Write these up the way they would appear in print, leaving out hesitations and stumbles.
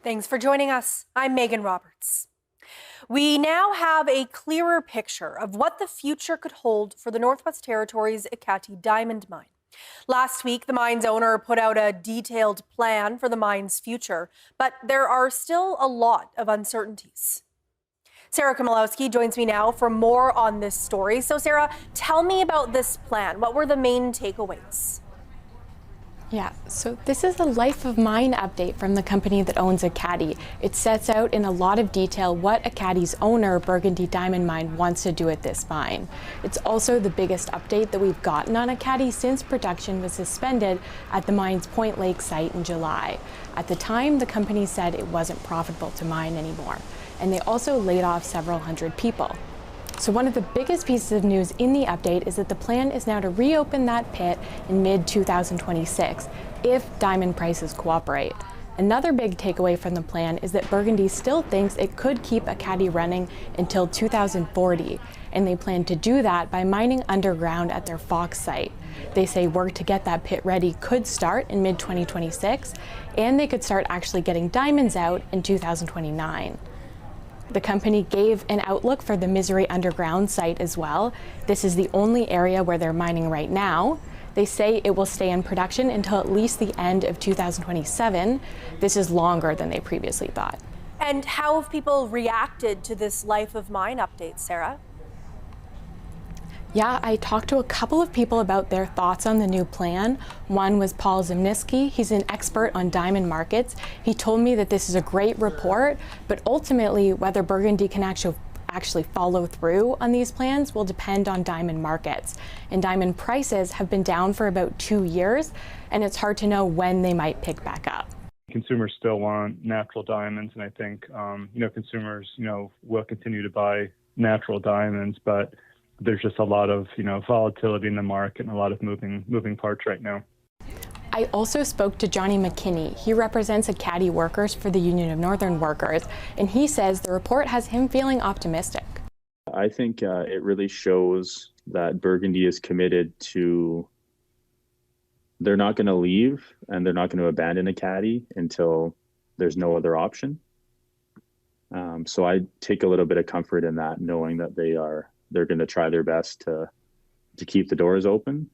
Thanks for joining us. I'm Megan Roberts. We now have a clearer picture of what the future could hold for the Northwest Territories' Ekati diamond mine. Last week, the mine's owner put out a detailed plan for the mine's future, but there are still a lot of uncertainties. Sarah Komolowski joins me now for more on this story. So, Sarah, tell me about this plan. What were the main takeaways? Yeah, so this is a life of mine update from the company that owns Ekati. It sets out in a lot of detail what Ekati's owner, Burgundy Diamond Mine, wants to do at this mine. It's also the biggest update that we've gotten on Ekati since production was suspended at the mine's Point Lake site in July. At the time, the company said it wasn't profitable to mine anymore, and they also laid off several hundred people. So one of the biggest pieces of news in the update is that the plan is now to reopen that pit in mid-2026 if diamond prices cooperate. Another big takeaway from the plan is that Burgundy still thinks it could keep Ekati running until 2040, and they plan to do that by mining underground at their Fox site. They say work to get that pit ready could start in mid-2026, and they could start actually getting diamonds out in 2029. The company gave an outlook for the Misery underground site as well. This is the only area where they're mining right now. They say it will stay in production until at least the end of 2027. This is longer than they previously thought. And how have people reacted to this life of mine update, Sarah? Yeah, I talked to a couple of people about their thoughts on the new plan. One was Paul Zimnisky. He's an expert on diamond markets. He told me that this is a great report, but ultimately whether Burgundy can actually follow through on these plans will depend on diamond markets. And diamond prices have been down for about 2 years, and it's hard to know when they might pick back up. Consumers still want natural diamonds, and I think consumers will continue to buy natural diamonds, but there's just a lot of volatility in the market and a lot of moving parts right now. I also spoke to Johnny McKinney. He represents Ekati workers for the Union of Northern Workers, and he says the report has him feeling optimistic. I think it really shows that Burgundy is committed to, they're not going to leave and they're not going to abandon Ekati until there's no other option. So I take a little bit of comfort in that, knowing that they're going to try their best to keep the doors open.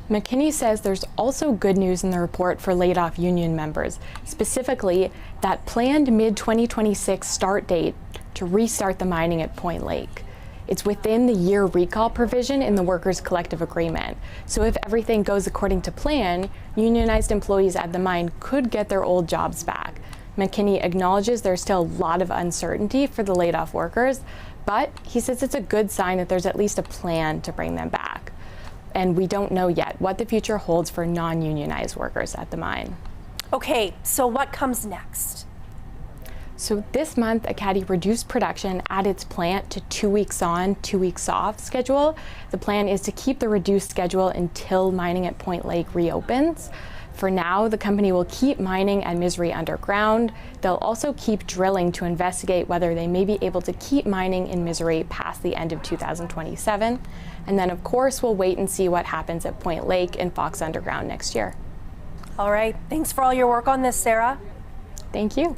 McKinney says there's also good news in the report for laid-off union members, specifically that planned mid-2026 start date to restart the mining at Point Lake. It's within the year recall provision in the workers' collective agreement. So if everything goes according to plan, unionized employees at the mine could get their old jobs back. McKinney acknowledges there's still a lot of uncertainty for the laid-off workers, but he says it's a good sign that there's at least a plan to bring them back. And we don't know yet what the future holds for non-unionized workers at the mine. Okay, so what comes next? So this month, Ekati reduced production at its plant to 2 weeks on, 2 weeks off schedule. The plan is to keep the reduced schedule until mining at Point Lake reopens. For now, the company will keep mining at Misery underground. They'll also keep drilling to investigate whether they may be able to keep mining in Misery past the end of 2027. And then, of course, we'll wait and see what happens at Point Lake and Fox Underground next year. All right. Thanks for all your work on this, Sarah. Thank you.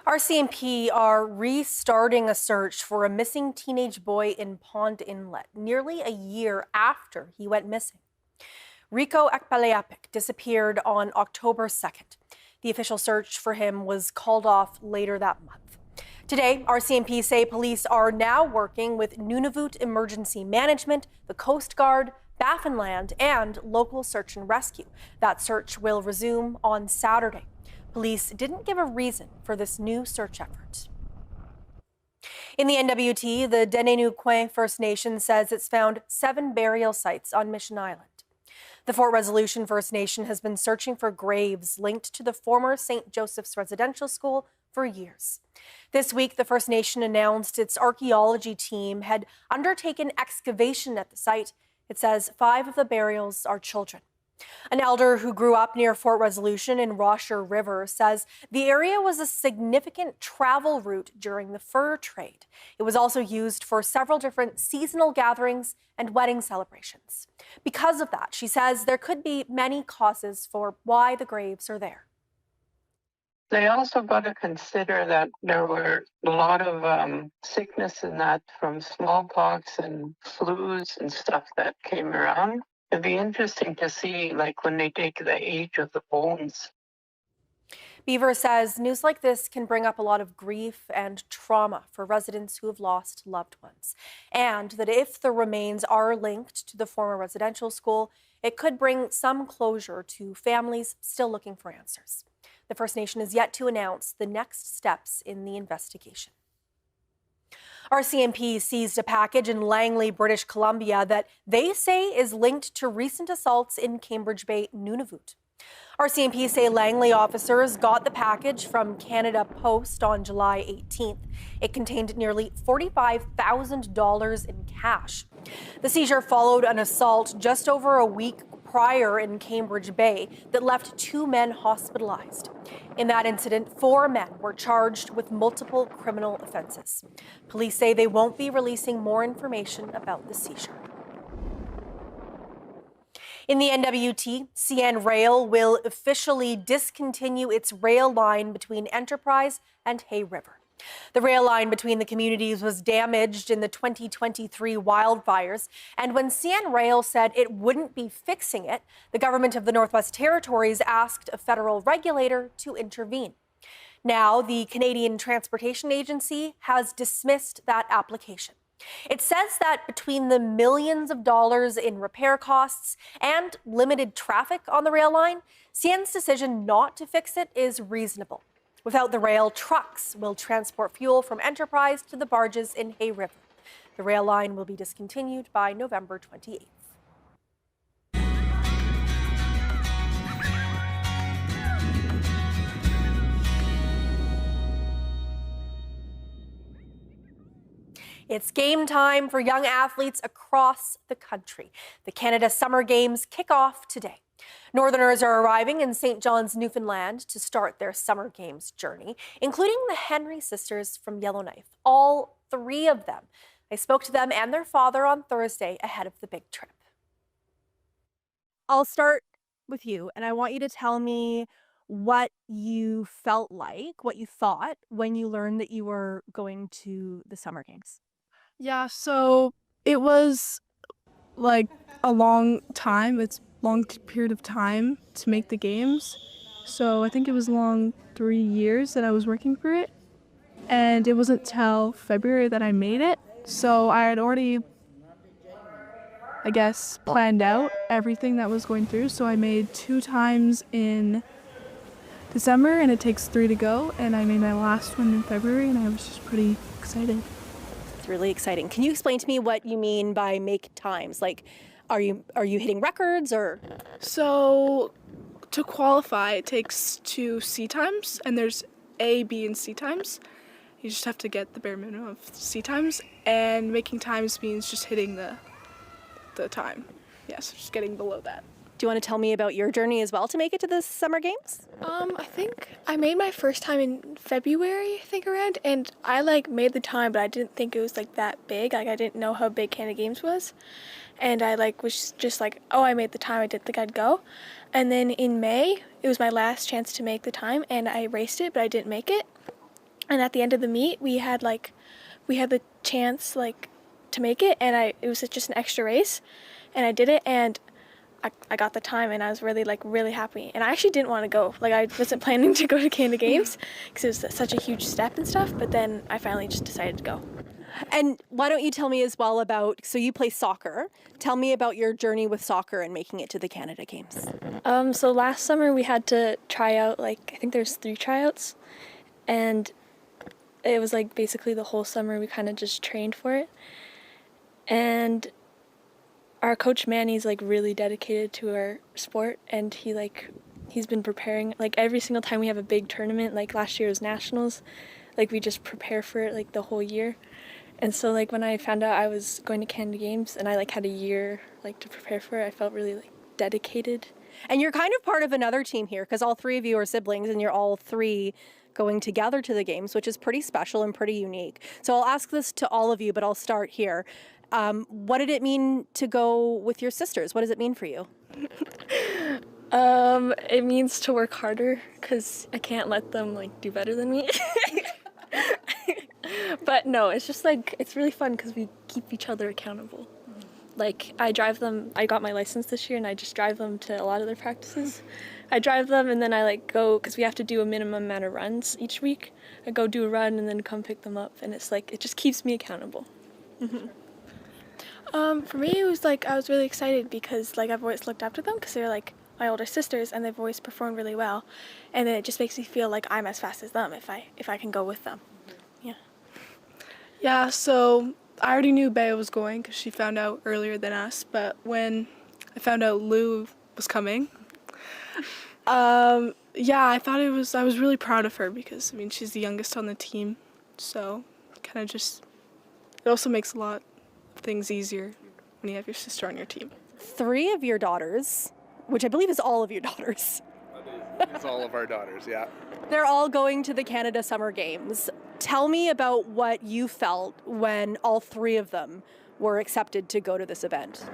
RCMP are restarting a search for a missing teenage boy in Pond Inlet nearly a year after he went missing. Rico Ekpaleapik disappeared on October 2nd. The official search for him was called off later that month. Today, RCMP say police are now working with Nunavut Emergency Management, the Coast Guard, Baffinland, and local search and rescue. That search will resume on Saturday. Police didn't give a reason for this new search effort. In the NWT, the Denenukwe First Nation says it's found 7 burial sites on Mission Island. The Fort Resolution First Nation has been searching for graves linked to the former St. Joseph's Residential School for years. This week, the First Nation announced its archaeology team had undertaken excavation at the site. It says 5 of the burials are children. An elder who grew up near Fort Resolution in Rosher River says the area was a significant travel route during the fur trade. It was also used for several different seasonal gatherings and wedding celebrations. Because of that, she says there could be many causes for why the graves are there. They also got to consider that there were a lot of sickness in that from smallpox and flus and stuff that came around. It'd be interesting to see, like, when they take the age of the bones. Beaver says news like this can bring up a lot of grief and trauma for residents who have lost loved ones, and that if the remains are linked to the former residential school, it could bring some closure to families still looking for answers. The First Nation is yet to announce the next steps in the investigation. RCMP seized a package in Langley, British Columbia that they say is linked to recent assaults in Cambridge Bay, Nunavut. RCMP say Langley officers got the package from Canada Post on July 18th. It contained nearly $45,000 in cash. The seizure followed an assault just over a week prior in Cambridge Bay that left 2 men hospitalized. In that incident, 4 men were charged with multiple criminal offenses. Police say they won't be releasing more information about the seizure. In the NWT, CN Rail will officially discontinue its rail line between Enterprise and Hay River. The rail line between the communities was damaged in the 2023 wildfires, and when CN Rail said it wouldn't be fixing it, the government of the Northwest Territories asked a federal regulator to intervene. Now, the Canadian Transportation Agency has dismissed that application. It says that between the millions of dollars in repair costs and limited traffic on the rail line, CN's decision not to fix it is reasonable. Without the rail, trucks will transport fuel from Enterprise to the barges in Hay River. The rail line will be discontinued by November 28th. It's game time for young athletes across the country. The Canada Summer Games kick off today. Northerners are arriving in St. John's, Newfoundland to start their Summer Games journey, including the Henry sisters from Yellowknife, all 3 of them. I spoke to them and their father on Thursday ahead of the big trip. I'll start with you, and I want you to tell me what you felt like, what you thought when you learned that you were going to the Summer Games. Yeah, so it was like a long time. It's a long period of time to make the games. So I think it was long 3 years that I was working for it. And it wasn't till February that I made it. So I had already, I guess, planned out everything that was going through. So I made 2 times in December, and it takes 3 to go. And I made my last one in February, and I was just pretty excited. It's really exciting. Can you explain to me what you mean by make times? Like, are you hitting records or? So to qualify, it takes 2 C times, and there's A, B, and C times. You just have to get the bare minimum of C times, and making times means just hitting the time. Yes, just getting below that. Do you want to tell me about your journey as well to make it to the Summer Games? I think I made my first time in February, around, and I made the time, but I didn't think it was that big. I didn't know how big Canada Games was, and I was just oh, I made the time. I didn't think I'd go, and then in May it was my last chance to make the time, and I raced it, but I didn't make it. And at the end of the meet, we had the chance to make it, and it was just an extra race, and I did it, and I got the time, and I was really really happy. And I actually didn't want to go. I wasn't planning to go to Canada Games because it was such a huge step and stuff, but then I finally just decided to go. And why don't you tell me as well about, so you play soccer. Tell me about your journey with soccer and making it to the Canada Games. So last summer we had to try out, I think there's 3 tryouts, and it was basically the whole summer we kind of just trained for it. And our coach Manny's really dedicated to our sport, and he's been preparing every single time we have a big tournament. Last year was nationals, we just prepare for it the whole year. And so when I found out I was going to Canada Games and I had a year to prepare for it, I felt really dedicated. And you're kind of part of another team here because all 3 of you are siblings and you're all 3 going together to the games, which is pretty special and pretty unique. So I'll ask this to all of you, but I'll start here. What did it mean to go with your sisters? What does it mean for you? It means to work harder because I can't let them like do better than me. But no, it's just like it's really fun because we keep each other accountable. Like I drive them. I got my license this year, and I just drive them to a lot of their practices. I drive them, and then I like go because we have to do a minimum amount of runs each week. I go do a run and then come pick them up, and it's like it just keeps me accountable. For me, it was like I was really excited because like I've always looked up to them because they're like my older sisters and they've always performed really well, and then it just makes me feel like I'm as fast as them if I can go with them. Yeah. Yeah, so I already knew Bea was going because she found out earlier than us. But when I found out Lou was coming, yeah, I was really proud of her because I mean she's the youngest on the team, so kind of just it also makes a lot of things easier when you have your sister on your team. 3 of your daughters, which I believe is all of your daughters. It's all of our daughters, yeah. They're all going to the Canada Summer Games. Tell me about what you felt when all 3 of them were accepted to go to this event.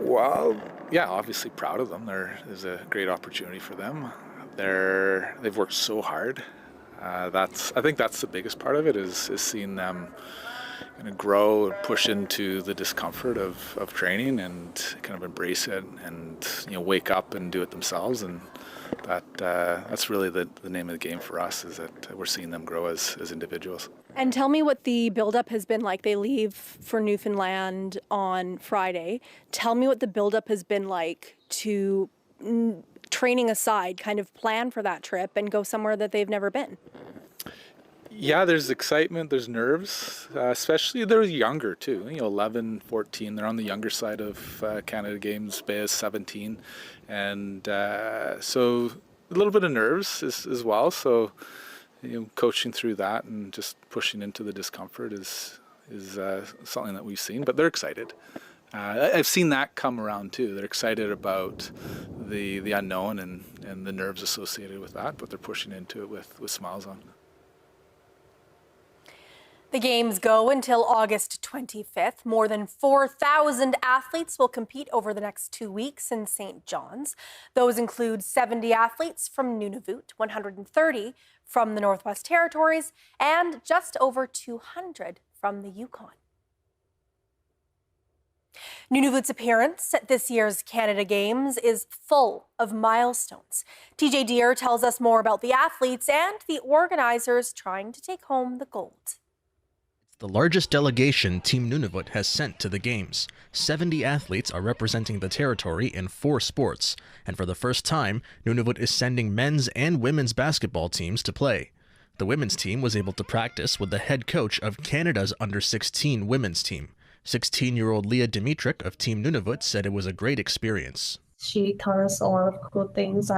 Well, yeah, obviously proud of them. There is a great opportunity for them. They've worked so hard. I think that's the biggest part of it is seeing them kind of grow and push into the discomfort of training and kind of embrace it and wake up and do it themselves. And that's really the name of the game for us is that we're seeing them grow as individuals. And tell me what the buildup has been like. They leave for Newfoundland on Friday. Tell me what the buildup has been like to, training aside, kind of plan for that trip and go somewhere that they've never been. Yeah, there's excitement, there's nerves, especially they're younger too, 11, 14. They're on the younger side of Canada Games. Bea is 17. And so a little bit of nerves as well. So, coaching through that and just pushing into the discomfort is something that we've seen, but they're excited. I've seen that come around too. They're excited about the unknown and the nerves associated with that, but they're pushing into it with smiles on. The games go until August 25th. More than 4,000 athletes will compete over the next 2 weeks in St. John's. Those include 70 athletes from Nunavut, 130 from the Northwest Territories, and just over 200 from the Yukon. Nunavut's appearance at this year's Canada Games is full of milestones. TJ Deere tells us more about the athletes and the organizers trying to take home the gold. The largest delegation Team Nunavut has sent to the Games. 70 athletes are representing the territory in 4 sports, and for the first time, Nunavut is sending men's and women's basketball teams to play. The women's team was able to practice with the head coach of Canada's under-16 women's team. 16-year-old Leah Dimitrick of Team Nunavut said it was a great experience. She taught us a lot of cool things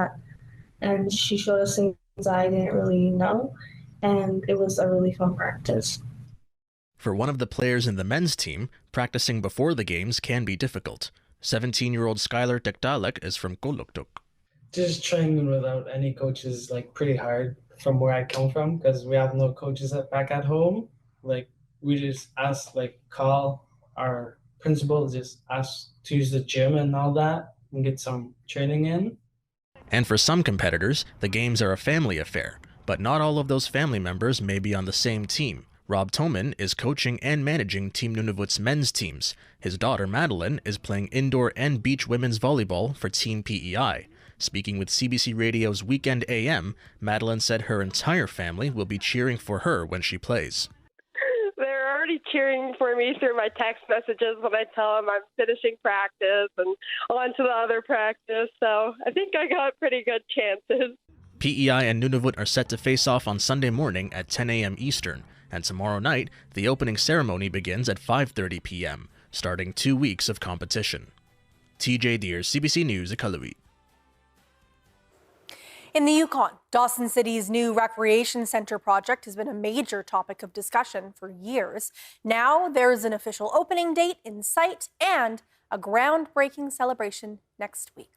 and she showed us things I didn't really know, and it was a really fun practice. For one of the players in the men's team, practicing before the games can be difficult. 17-year-old Skylar Tekdalek is from Koluktuk. Just training without any coaches is pretty hard from where I come from because we have no coaches back at home. We just ask, call our principal, just ask to use the gym and all that and get some training in. And for some competitors, the games are a family affair, but not all of those family members may be on the same team. Rob Toman is coaching and managing Team Nunavut's men's teams. His daughter Madeline is playing indoor and beach women's volleyball for Team PEI. Speaking with CBC Radio's Weekend AM, Madeline said her entire family will be cheering for her when she plays. They're already cheering for me through my text messages when I tell them I'm finishing practice and on to the other practice, so I think I got pretty good chances. PEI and Nunavut are set to face off on Sunday morning at 10 a.m. Eastern. And tomorrow night, the opening ceremony begins at 5:30 p.m., starting 2 weeks of competition. TJ Deere, CBC News, Iqaluit. In the Yukon, Dawson City's new recreation center project has been a major topic of discussion for years. Now there's an official opening date in sight and a groundbreaking celebration next week.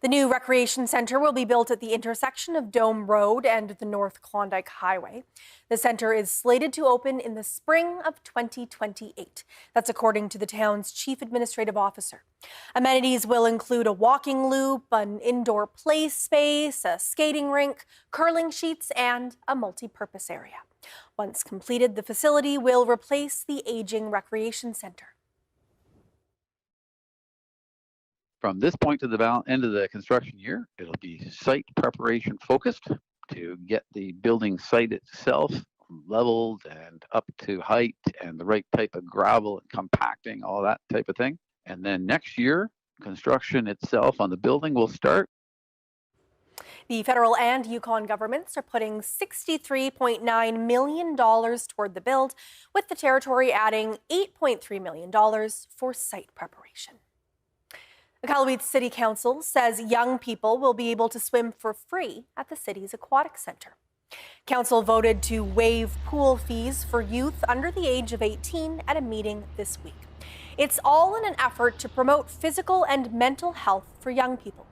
The new recreation center will be built at the intersection of Dome Road and the North Klondike Highway. The center is slated to open in the spring of 2028. That's according to the town's chief administrative officer. Amenities will include a walking loop, an indoor play space, a skating rink, curling sheets, and a multi-purpose area. Once completed, the facility will replace the aging recreation center. From this point to the end of the construction year, it'll be site preparation focused to get the building site itself leveled and up to height and the right type of gravel and compacting, all that type of thing. And then next year, construction itself on the building will start. The federal and Yukon governments are putting $63.9 million toward the build, with the territory adding $8.3 million for site preparation. The Iqaluit City Council says young people will be able to swim for free at the city's aquatic center. Council voted to waive pool fees for youth under the age of 18 at a meeting this week. It's all in an effort to promote physical and mental health for young people.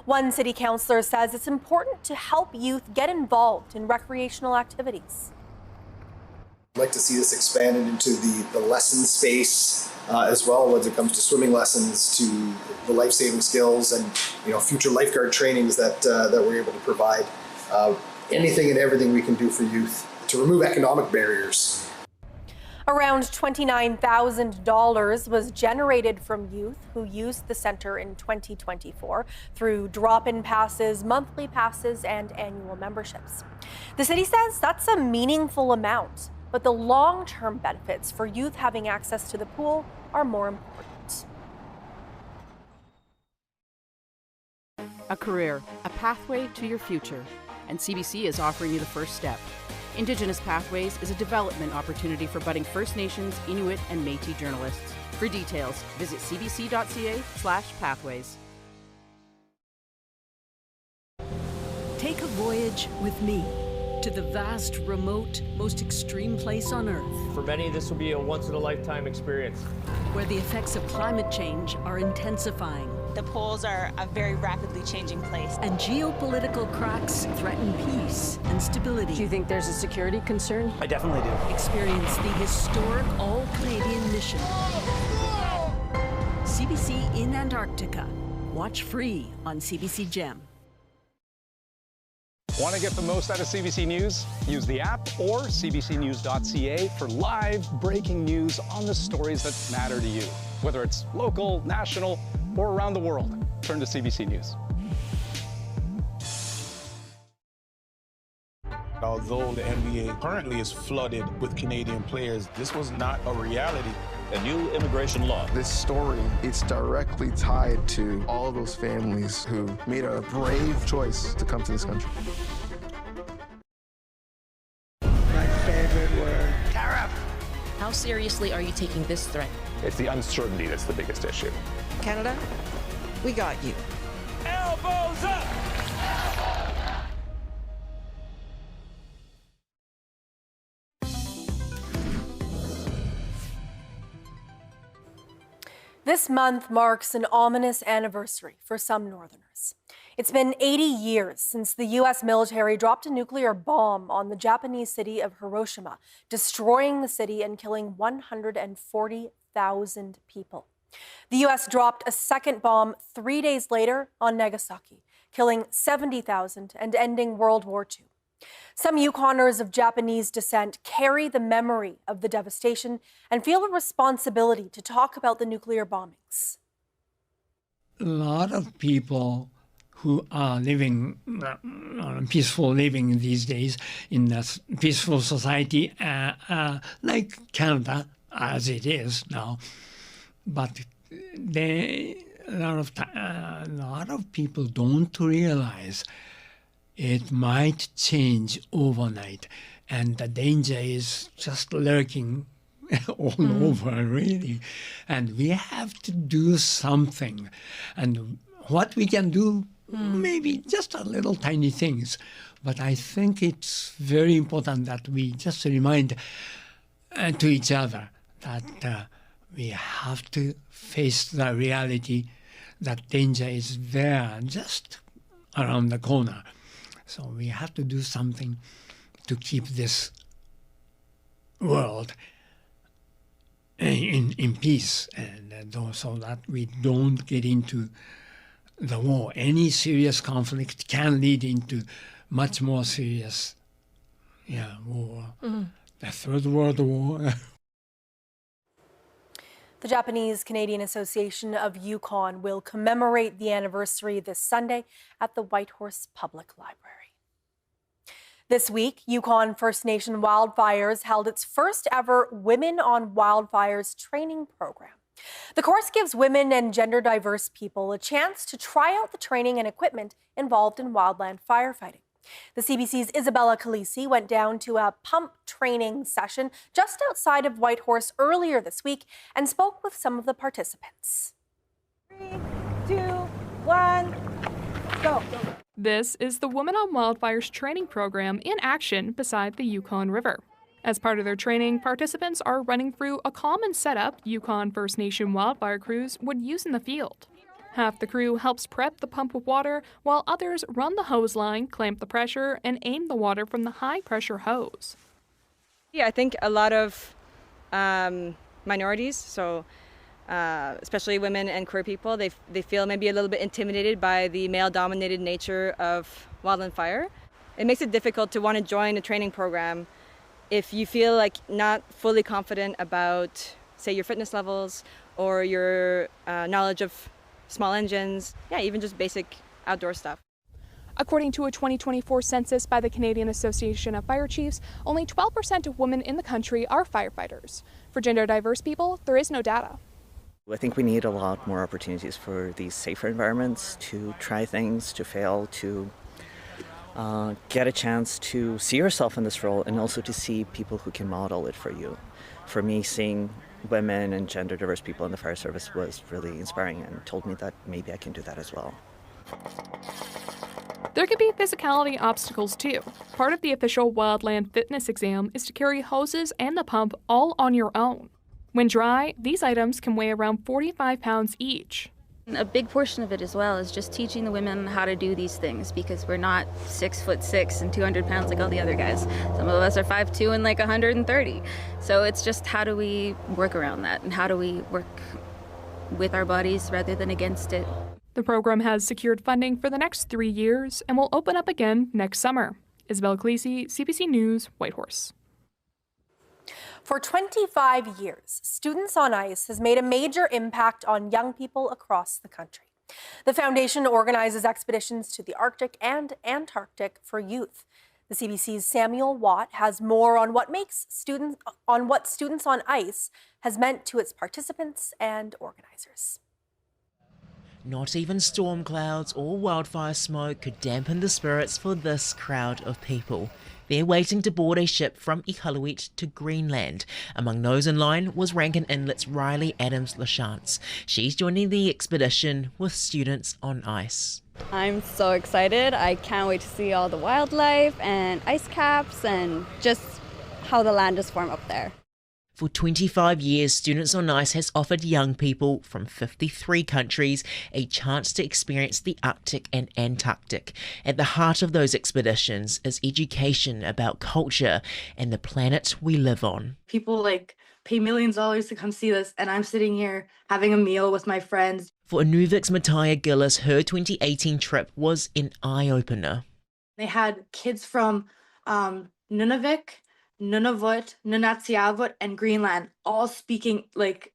One city councillor says it's important to help youth get involved in recreational activities. I'd like to see this expanded into the lesson space as well, when it comes to swimming lessons, to the life-saving skills, and future lifeguard trainings that we're able to provide. Anything and everything we can do for youth to remove economic barriers. Around $29,000 was generated from youth who used the center in 2024 through drop-in passes, monthly passes, and annual memberships. The city says that's a meaningful amount, but the long-term benefits for youth having access to the pool are more important. A career, a pathway to your future, and CBC is offering you the first step. Indigenous Pathways is a development opportunity for budding First Nations, Inuit, and Métis journalists. For details, visit cbc.ca/pathways. Take a voyage with me to the vast, remote, most extreme place on Earth. For many, this will be a once-in-a-lifetime experience. Where the effects of climate change are intensifying. The poles are a very rapidly changing place. And geopolitical cracks threaten peace and stability. Do you think there's a security concern? I definitely do. Experience the historic all-Canadian mission. CBC in Antarctica. Watch free on CBC Gem. Want to get the most out of CBC News? Use the app or cbcnews.ca for live breaking news on the stories that matter to you. Whether it's local, national, or around the world, turn to CBC News. Although the NBA currently is flooded with Canadian players, this was not a reality. A new immigration law. This story is directly tied to all of those families who made a brave choice to come to this country. My favorite word. Tariff! How seriously are you taking this threat? It's the uncertainty that's the biggest issue. Canada, we got you. Elbows up! This month marks an ominous anniversary for some Northerners. It's been 80 years since the U.S. military dropped a nuclear bomb on the Japanese city of Hiroshima, destroying the city and killing 140,000 people. The U.S. dropped a second bomb 3 days later on Nagasaki, killing 70,000 and ending World War II. Some Yukoners of Japanese descent carry the memory of the devastation and feel a responsibility to talk about the nuclear bombings. A lot of people who are living peaceful living these days in a peaceful society, like Canada, as it is now, but a lot of people don't realize it might change overnight, and the danger is just lurking all over, really. And we have to do something. And what we can do, maybe just a little tiny things. But I think it's very important that we just remind to each other that we have to face the reality that danger is there, just around the corner. So we have to do something to keep this world in peace, and so that we don't get into the war. Any serious conflict can lead into much more serious war. The Third World War. The Japanese Canadian Association of Yukon will commemorate the anniversary this Sunday at the Whitehorse Public Library. This week, Yukon First Nation Wildfires held its first ever Women on Wildfires training program. The course gives women and gender diverse people a chance to try out the training and equipment involved in wildland firefighting. The CBC's Isabella Calisi went down to a pump training session just outside of Whitehorse earlier this week and spoke with some of the participants. 3, 2, 1, go. This is the Women on Wildfires training program in action beside the Yukon River. As part of their training, participants are running through a common setup Yukon First Nation wildfire crews would use in the field. Half the crew helps prep the pump with water, while others run the hose line, clamp the pressure, and aim the water from the high-pressure hose. Yeah, I think a lot of minorities, so especially women and queer people, they feel maybe a little bit intimidated by the male-dominated nature of wildland fire. It makes it difficult to want to join a training program if you feel like not fully confident about, say, your fitness levels or your knowledge of small engines, even just basic outdoor stuff. According to a 2024 census by the Canadian Association of Fire Chiefs, only 12% of women in the country are firefighters. For gender diverse people, there is no data. I think we need a lot more opportunities for these safer environments to try things, to fail, to get a chance to see yourself in this role and also to see people who can model it for you. For me, seeing women and gender diverse people in the fire service was really inspiring and told me that maybe I can do that as well. There can be physicality obstacles too. Part of the official wildland fitness exam is to carry hoses and the pump all on your own. When dry, these items can weigh around 45 pounds each. A big portion of it as well is just teaching the women how to do these things, because we're not 6'6" and 200 pounds like all the other guys. Some of us are 5'2" and like 130. So it's just, how do we work around that, and how do we work with our bodies rather than against it? The program has secured funding for the next 3 years and will open up again next summer. Isabel Calisi, CBC News, Whitehorse. For 25 years, Students on Ice has made a major impact on young people across the country. The foundation organizes expeditions to the Arctic and Antarctic for youth. The CBC's Samuel Watt has more on what Students on Ice has meant to its participants and organizers. Not even storm clouds or wildfire smoke could dampen the spirits for this crowd of people. They're waiting to board a ship from Iqaluit to Greenland. Among those in line was Rankin Inlet's Riley Adams-Lachance. She's joining the expedition with Students on Ice. I'm so excited. I can't wait to see all the wildlife and ice caps and just how the land is formed up there. For 25 years, Students on Ice has offered young people from 53 countries a chance to experience the Arctic and Antarctic. At the heart of those expeditions is education about culture and the planet we live on. People pay millions of dollars to come see this, and I'm sitting here having a meal with my friends. For Inuvik's Mattia Gillis, her 2018 trip was an eye-opener. They had kids from Nunavik, Nunavut, Nunatsiavut, and Greenland all speaking like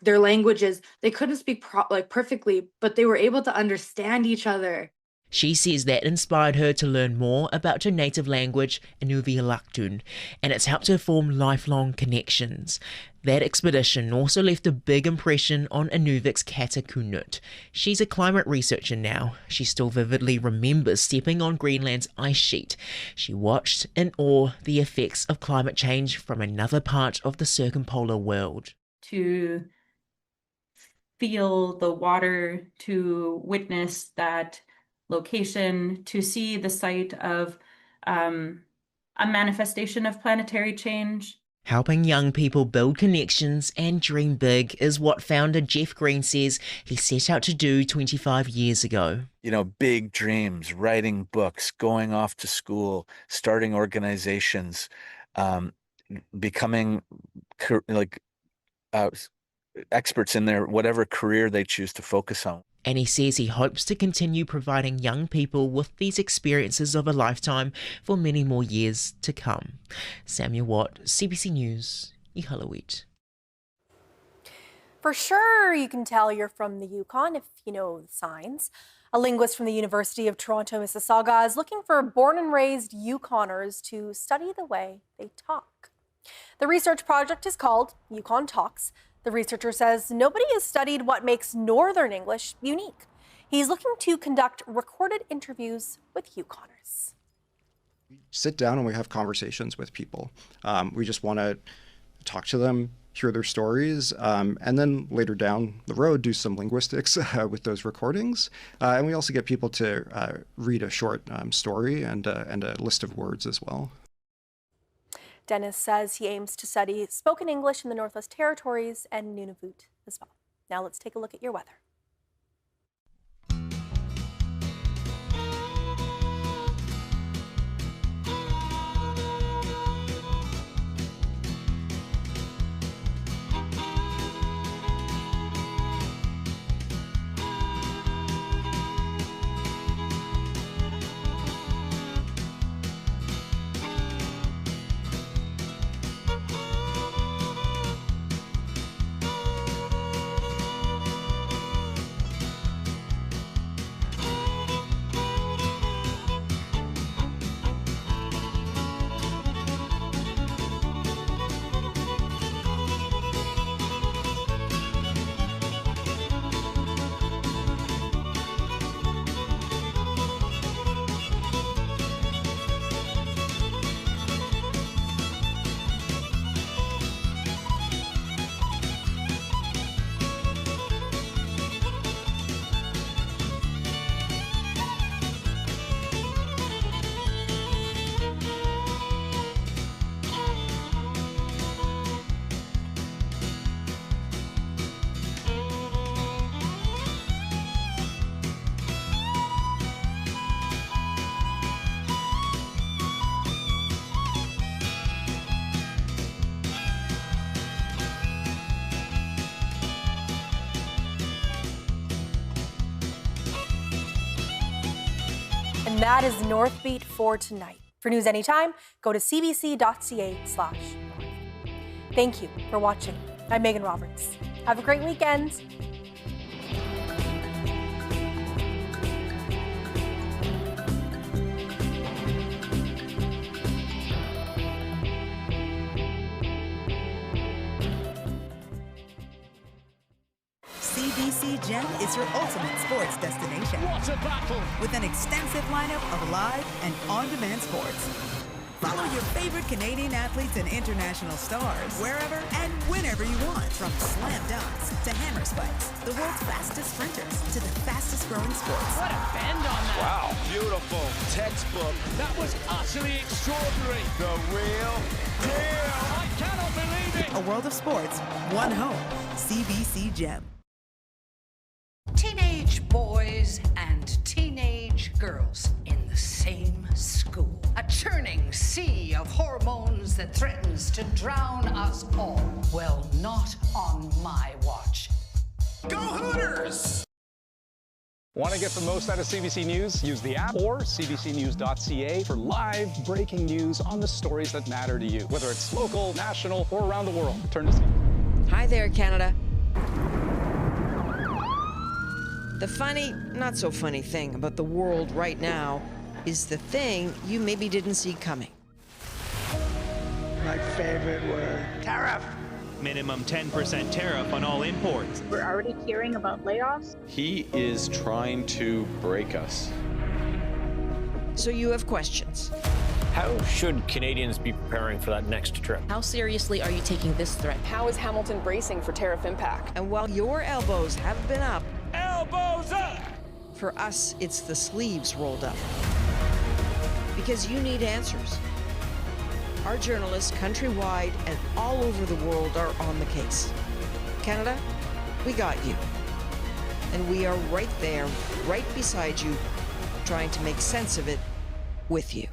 their languages. They couldn't speak perfectly, but they were able to understand each other. She says that inspired her to learn more about her native language, Inuvialuktun, and it's helped her form lifelong connections. That expedition also left a big impression on Inuvik's Kata Kunut. She's a climate researcher now. She still vividly remembers stepping on Greenland's ice sheet. She watched in awe the effects of climate change from another part of the circumpolar world. To feel the water, to witness that location, to see the site of a manifestation of planetary change. Helping young people build connections and dream big is what founder Jeff Green says he set out to do 25 years ago. You know, big dreams, writing books, going off to school, starting organizations, becoming experts in their whatever career they choose to focus on. And he says he hopes to continue providing young people with these experiences of a lifetime for many more years to come. Samuel Watt, CBC News, Iqaluit. For sure, you can tell you're from the Yukon if you know the signs. A linguist from the University of Toronto, Mississauga, is looking for born and raised Yukoners to study the way they talk. The research project is called Yukon Talks. The researcher says nobody has studied what makes Northern English unique. He's looking to conduct recorded interviews with Yukoners. We sit down and we have conversations with people. We just want to talk to them, hear their stories, and then later down the road do some linguistics with those recordings. And we also get people to read a short story and a list of words as well. Dennis says he aims to study spoken English in the Northwest Territories and Nunavut as well. Now let's take a look at your weather. And that is Northbeat for tonight. For news anytime, go to cbc.ca/north. Thank you for watching. I'm Megan Roberts. Have a great weekend. CBC Gem is your ultimate sports destination. What a battle! With an extensive lineup of live and on-demand sports. Follow your favorite Canadian athletes and international stars wherever and whenever you want. From slam dunks to hammer spikes, the world's fastest sprinters to the fastest growing sports. What a bend on that! Wow, beautiful. Textbook. That was utterly extraordinary. The real deal. I cannot believe it. A world of sports, one home. CBC Gem. Teenage boys and teenage girls in the same school. A churning sea of hormones that threatens to drown us all. Well, not on my watch. Go Hooters! Want to get the most out of CBC News? Use the app or cbcnews.ca for live breaking news on the stories that matter to you, whether it's local, national, or around the world. Turn to Hi there, Canada. The funny, not so funny thing about the world right now is the thing you maybe didn't see coming. My favorite word. Tariff! Minimum 10% tariff on all imports. We're already hearing about layoffs. He is trying to break us. So you have questions. How should Canadians be preparing for that next trip? How seriously are you taking this threat? How is Hamilton bracing for tariff impact? And while your elbows have been up, elbows up! For us, it's the sleeves rolled up. Because you need answers. Our journalists countrywide and all over the world are on the case. Canada, we got you. And we are right there, right beside you, trying to make sense of it with you.